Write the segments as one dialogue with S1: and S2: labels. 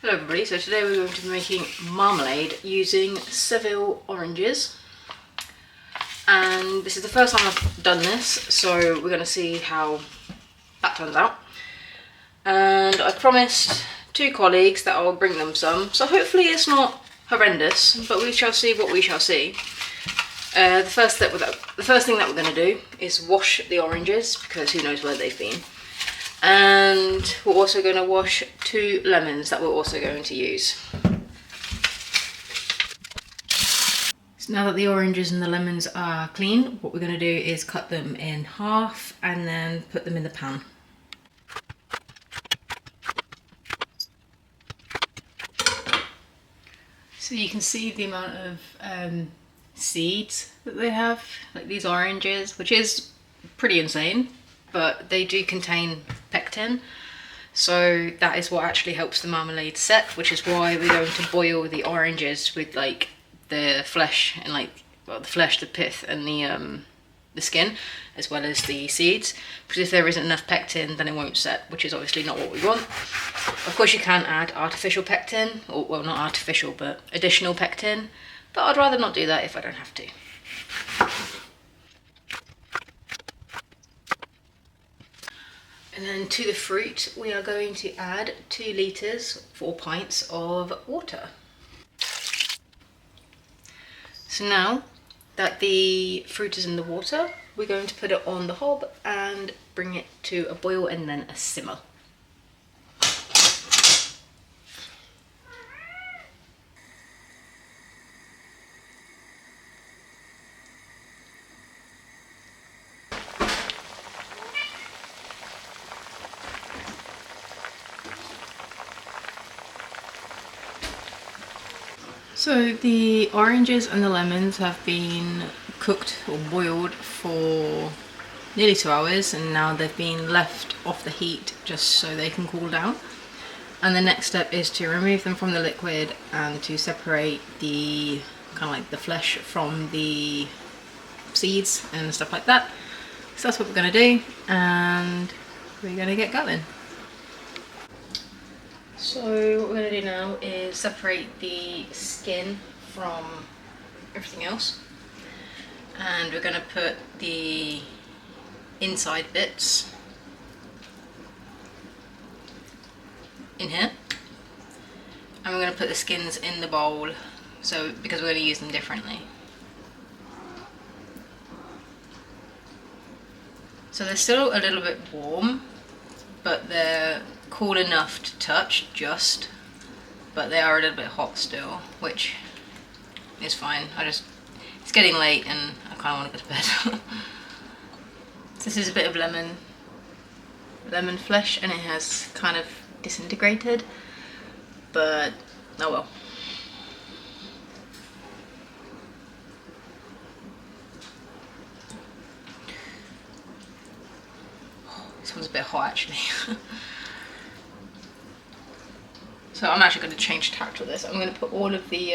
S1: Hello everybody, so today we're going to be making marmalade using Seville oranges, and this is the first time I've done this, so we're going to see how that turns out. And I promised two colleagues that I'll bring them some, so hopefully it's not horrendous, but we shall see what we shall see. The first thing that we're going to do is wash the oranges, because who knows where they've been. And we're also going to wash 2 lemons that we're also going to use. So now that the oranges and the lemons are clean, what we're going to do is cut them in half and then put them in the pan. So you can see the amount of seeds that they have, like these oranges, which is pretty insane, but they do contain pectin, so that is what actually helps the marmalade set, which is why we're going to boil the oranges with like the flesh and the flesh, the pith and the skin, as well as the seeds, because if there isn't enough pectin then it won't set, which is obviously not what we want. Of course you can add artificial pectin, or well, not artificial but additional pectin, but I'd rather not do that if I don't have to. And then to the fruit we are going to add 2 litres, 4 pints of water. So now that the fruit is in the water, we're going to put it on the hob and bring it to a boil and then a simmer. So the oranges and the lemons have been cooked or boiled for nearly 2 hours, and now they've been left off the heat just so they can cool down. And the next step is to remove them from the liquid and to separate the kind of like the flesh from the seeds and stuff like that. So that's what we're going to do, and we're going to get going. So what we're going to do now is separate the skin from everything else, and we're going to put the inside bits in here, and we're going to put the skins in the bowl, so because we're going to use them differently. So they're still a little bit warm, but they're cool enough to touch just, but they are a little bit hot still, which is fine. It's getting late and I kind of want to go to bed. This is a bit of lemon flesh, and it has kind of disintegrated, but oh well. This one's a bit hot actually. So I'm actually going to change tact with this. I'm going to put all of the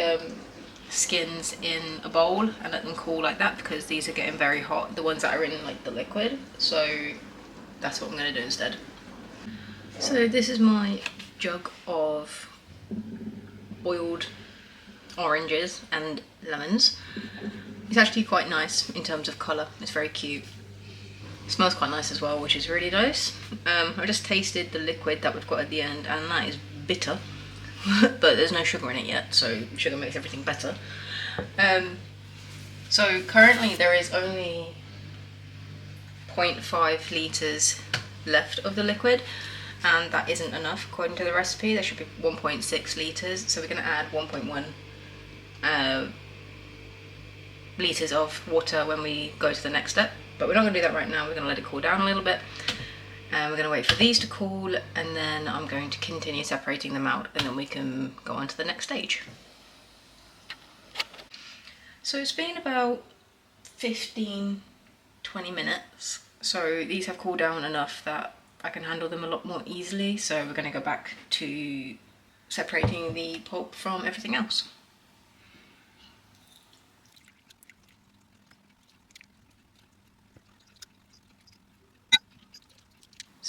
S1: skins in a bowl and let them cool like that, because these are getting very hot, the ones that are in like the liquid, so that's what I'm going to do instead. So this is my jug of boiled oranges and lemons. It's actually quite nice in terms of colour, it's very cute. It smells quite nice as well, which is really nice. I just tasted the liquid that we've got at the end, and that is bitter. But there's no sugar in it yet, so sugar makes everything better. So currently there is only 0.5 litres left of the liquid, and that isn't enough according to the recipe. There should be 1.6 litres, so we're going to add 1.1 litres of water when we go to the next step. But we're not going to do that right now, we're going to let it cool down a little bit. And we're going to wait for these to cool, and then I'm going to continue separating them out, and then we can go on to the next stage. So it's been about 15-20 minutes, so these have cooled down enough that I can handle them a lot more easily, so we're going to go back to separating the pulp from everything else.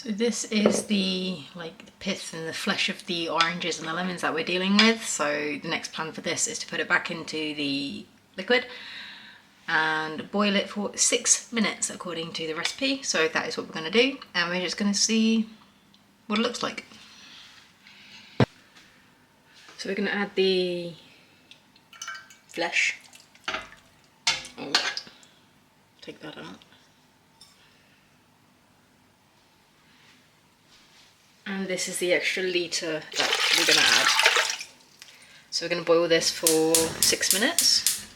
S1: So this is the pith and the flesh of the oranges and the lemons that we're dealing with. So the next plan for this is to put it back into the liquid and boil it for 6 minutes according to the recipe. So that is what we're going to do, and we're just going to see what it looks like. So we're going to add the flesh. Oh, take that out. And this is the extra litre that we're going to add. So we're going to boil this for 6 minutes.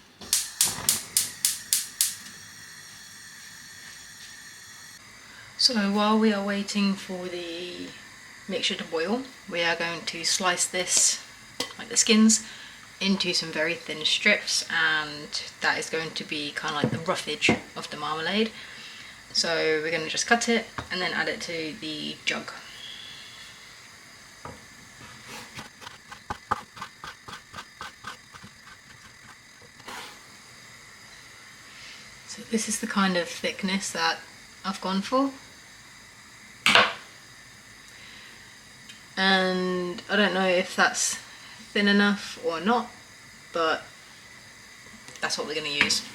S1: So while we are waiting for the mixture to boil, we are going to slice this, like the skins, into some very thin strips, and that is going to be kind of like the roughage of the marmalade. So we're going to just cut it and then add it to the jug. So this is the kind of thickness that I've gone for. And I don't know if that's thin enough or not, but that's what we're going to use.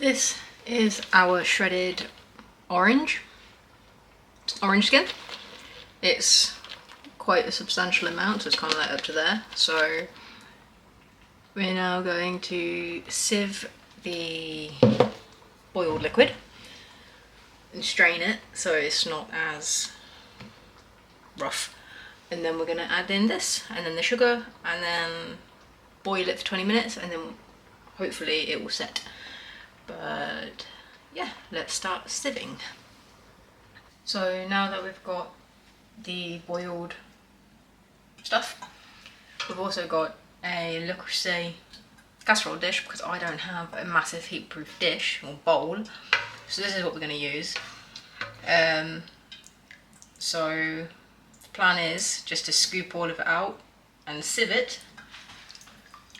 S1: This is our shredded orange skin. It's quite a substantial amount, so it's kind of like up to there. So we're now going to sieve the boiled liquid and strain it so it's not as rough. And then we're going to add in this and then the sugar and then boil it for 20 minutes and then hopefully it will set. But yeah, let's start sieving. So now that we've got the boiled stuff, we've also got a Le Creuset casserole dish because I don't have a massive heat-proof dish or bowl. So this is what we're going to use. So the plan is just to scoop all of it out and sieve it,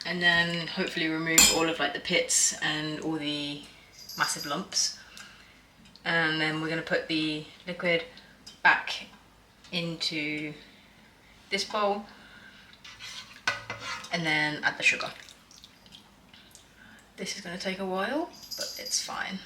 S1: and then hopefully remove all of like the pits and all the massive lumps. And then we're going to put the liquid back into this bowl and then add the sugar. This is going to take a while, but it's fine.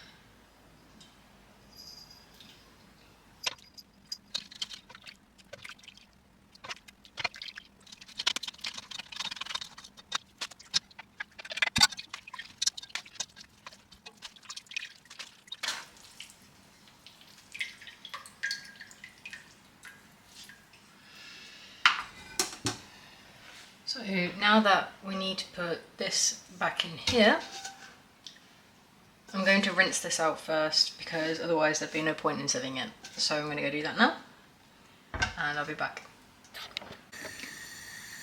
S1: So now that we need to put this back in here, I'm going to rinse this out first because otherwise there'd be no point in sieving it. So I'm going to go do that now and I'll be back.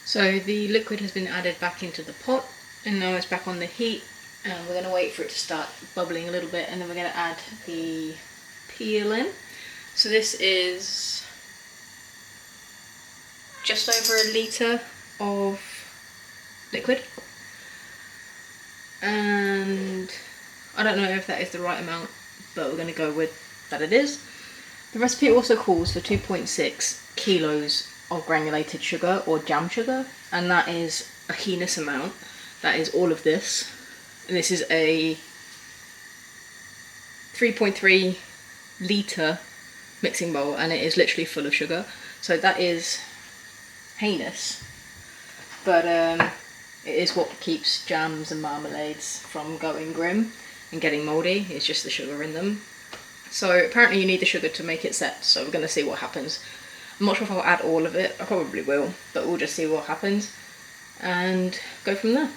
S1: So the liquid has been added back into the pot and now it's back on the heat, and we're going to wait for it to start bubbling a little bit and then we're going to add the peel in. So this is just over a litre of liquid, and I don't know if that is the right amount, but we're going to go with that it is. The recipe also calls for 2.6 kilos of granulated sugar or jam sugar, and that is a heinous amount. That is all of this, and this is a 3.3 litre mixing bowl and it is literally full of sugar, so that is heinous. But it is what keeps jams and marmalades from going grim and getting mouldy. It's just the sugar in them. So apparently you need the sugar to make it set, so we're going to see what happens. I'm not sure if I'll add all of it, I probably will, but we'll just see what happens and go from there.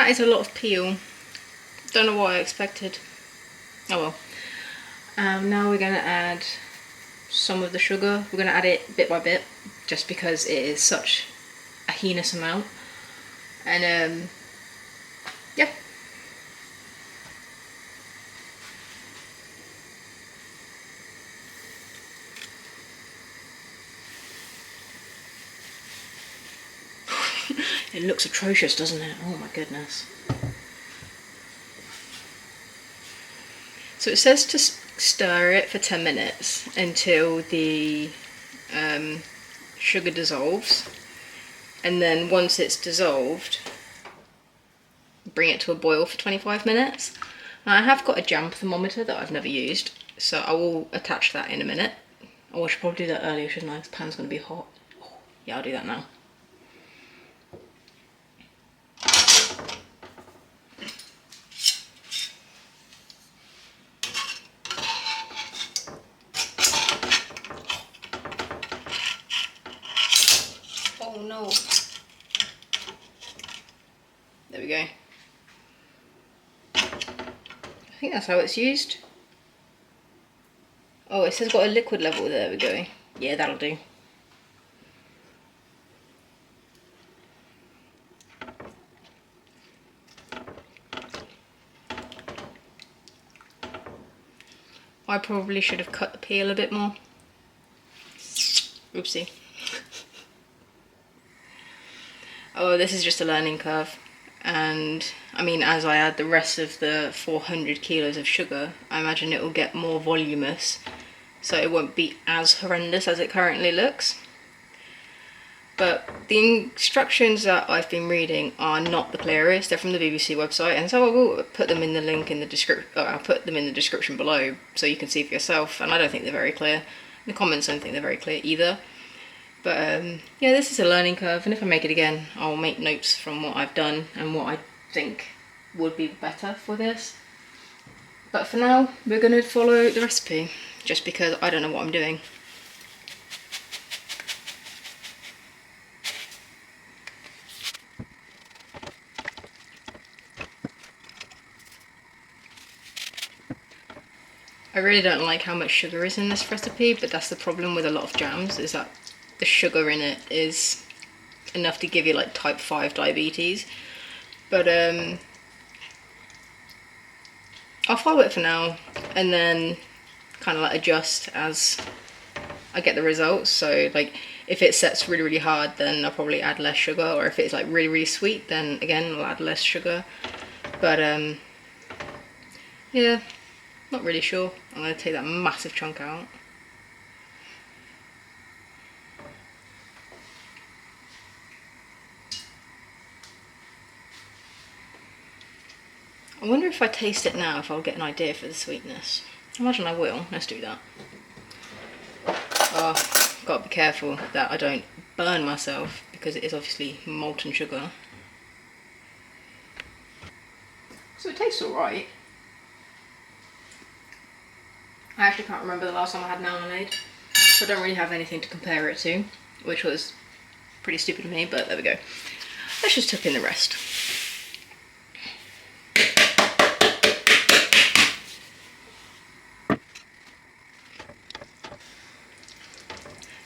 S1: that is a lot of peel. Don't know what I expected. Oh well. Now we're going to add some of the sugar. We're going to add it bit by bit, just because it is such a heinous amount. And yeah. It looks atrocious, doesn't it? Oh my goodness. So it says to stir it for 10 minutes until the sugar dissolves, and then once it's dissolved, bring it to a boil for 25 minutes. Now I have got a jam thermometer that I've never used, so I will attach that in a minute. Oh, I should probably do that earlier, shouldn't I? The pan's going to be hot. Oh, yeah, I'll do that now. Oh no. There we go. I think that's how it's used. Oh, it says got a liquid level. There we go. Yeah, that'll do. I probably should have cut the peel a bit more. Oopsie. Oh, this is just a learning curve. And I mean, as I add the rest of the 400 kilos of sugar, I imagine it will get more voluminous, so it won't be as horrendous as it currently looks. But the instructions that I've been reading are not the clearest. They're from the BBC website, and so I will put them in the link in the description. I'll put them in the description below so you can see for yourself. And I don't think they're very clear. In the comments, I don't think they're very clear either. But yeah, this is a learning curve, and if I make it again, I'll make notes from what I've done and what I think would be better for this. But for now, we're going to follow the recipe, just because I don't know what I'm doing. I really don't like how much sugar is in this recipe, but that's the problem with a lot of jams, is that the sugar in it is enough to give you like type 5 diabetes. But I'll follow it for now, and then kind of like adjust as I get the results. So like if it sets really, really hard, then I'll probably add less sugar, or if it's like really, really sweet, then again I'll add less sugar. But yeah, not really sure. I'm going to take that massive chunk out. I wonder if I taste it now, if I'll get an idea for the sweetness. I imagine I will. Let's do that. Oh, gotta be careful that I don't burn myself, because it is obviously molten sugar. So it tastes alright. I actually can't remember the last time I had marmalade, so I don't really have anything to compare it to, which was pretty stupid of me, but there we go. Let's just tuck in the rest.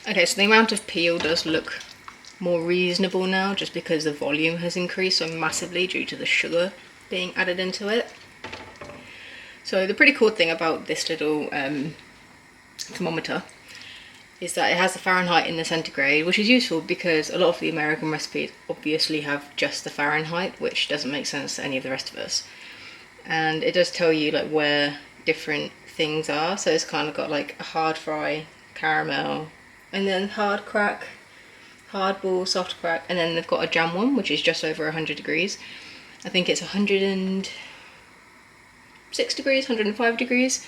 S1: Okay, so the amount of peel does look more reasonable now, just because the volume has increased so massively due to the sugar being added into it. So the pretty cool thing about this little thermometer is that it has the Fahrenheit and the centigrade, which is useful because a lot of the American recipes obviously have just the Fahrenheit, which doesn't make sense to any of the rest of us. And it does tell you like where different things are. So it's kind of got like a hard fry, caramel, and then hard crack, hard ball, soft crack, and then they've got a jam one, which is just over 100 degrees. I think it's 106 degrees, 105 degrees.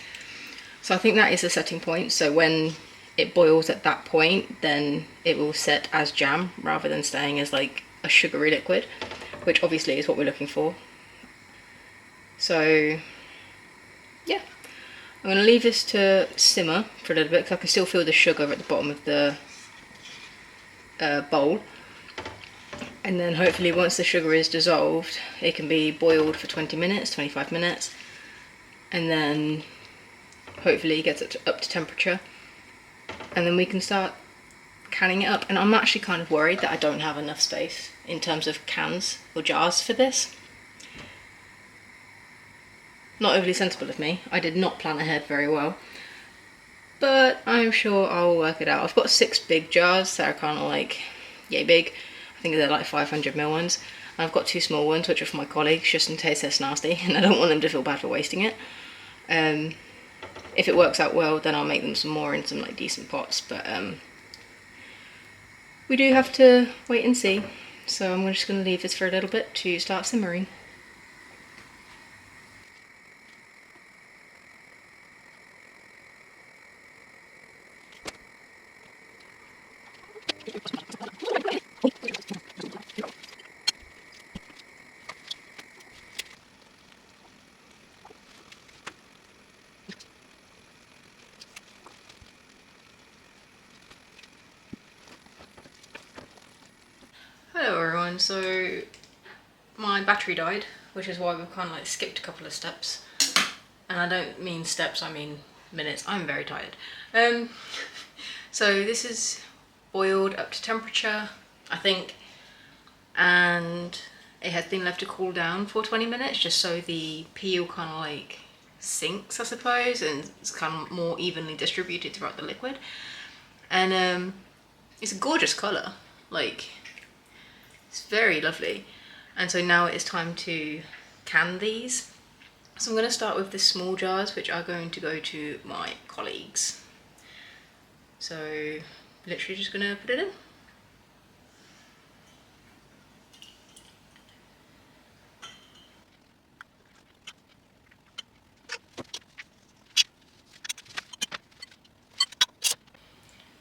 S1: So I think that is the setting point. So when it boils at that point, then it will set as jam rather than staying as like a sugary liquid, which obviously is what we're looking for. So yeah, I'm going to leave this to simmer for a little bit, because I can still feel the sugar at the bottom of the bowl. And then hopefully once the sugar is dissolved, it can be boiled for 20 minutes, 25 minutes. And then hopefully it gets up to temperature. And then we can start canning it up. And I'm actually kind of worried that I don't have enough space in terms of cans or jars for this. Not overly sensible of me. I did not plan ahead very well. But I'm sure I'll work it out. I've got 6 big jars that are kind of like yay big. I think they're like 500ml ones. And I've got 2 small ones which are for my colleagues just in case they're nasty and I don't want them to feel bad for wasting it. If it works out well, then I'll make them some more in some like decent pots, but we do have to wait and see. So I'm just going to leave this for a little bit to start simmering. Hello everyone, so my battery died, which is why we've kind of like skipped a couple of steps. And I don't mean steps, I mean minutes. I'm very tired. So this is boiled up to temperature, I think, and it has been left to cool down for 20 minutes just so the peel kind of like sinks, I suppose, and it's kind of more evenly distributed throughout the liquid. And it's a gorgeous colour, like it's very lovely. And so now it is time to can these. So I'm going to start with the small jars, which are going to go to my colleagues. So literally just going to put it in.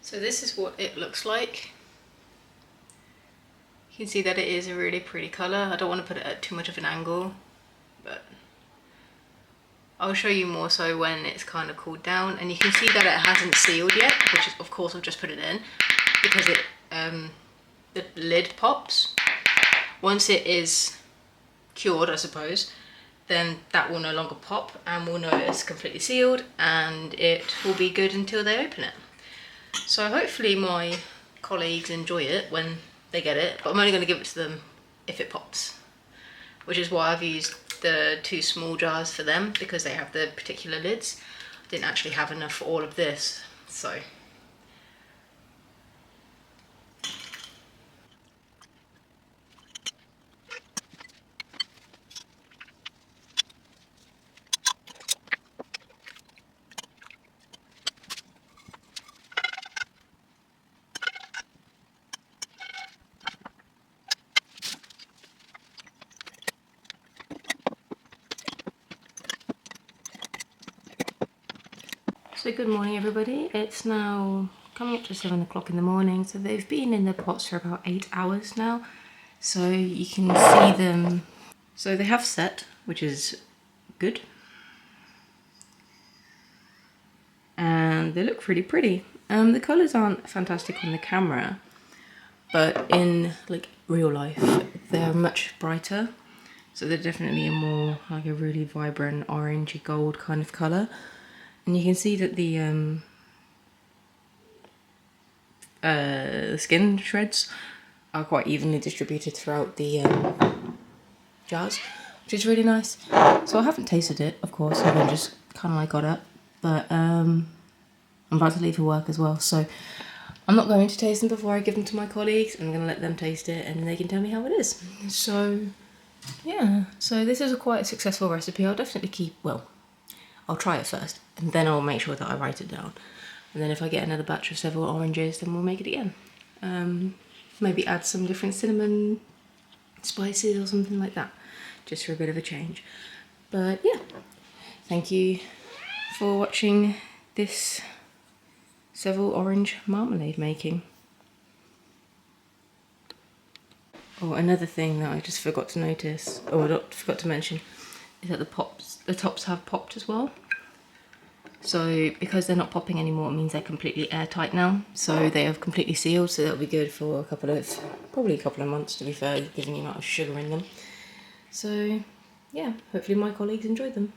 S1: So this is what it looks like. You can see that it is a really pretty colour. I don't want to put it at too much of an angle, but I'll show you more so when it's kind of cooled down. And you can see that it hasn't sealed yet, which is, of course, I've just put it in because it the lid pops. Once it is cured, I suppose, then that will no longer pop and we'll know it's completely sealed and it will be good until they open it. So hopefully my colleagues enjoy it when they get it, but I'm only going to give it to them if it pops, which is why I've used the 2 small jars for them, because they have the particular lids. I didn't actually have enough for all of this, so. So good morning everybody, it's now coming up to 7 o'clock in the morning, so they've been in the pots for about 8 hours now, so you can see them. So they have set, which is good, and they look really pretty. The colours aren't fantastic on the camera, but in like real life they're much brighter, so they're definitely a more like a really vibrant orangey gold kind of colour. And you can see that the skin shreds are quite evenly distributed throughout the jars, which is really nice. So I haven't tasted it, of course, I've been just kind of like got up, but I'm about to leave for work as well, so I'm not going to taste them before I give them to my colleagues. I'm going to let them taste it and they can tell me how it is. So yeah, so this is a quite successful recipe. I'll definitely keep, well, I'll try it first and then I'll make sure that I write it down. And then if I get another batch of several oranges, then we'll make it again. Maybe add some different cinnamon spices or something like that, just for a bit of a change. But yeah, thank you for watching this Seville orange marmalade making. Oh, another thing that I just forgot to notice, or forgot to mention, is that the tops have popped as well. So because they're not popping anymore, it means they're completely airtight now. So they have completely sealed, so that'll be good for probably a couple of months, to be fair, given the amount of sugar in them. So yeah, hopefully my colleagues enjoyed them.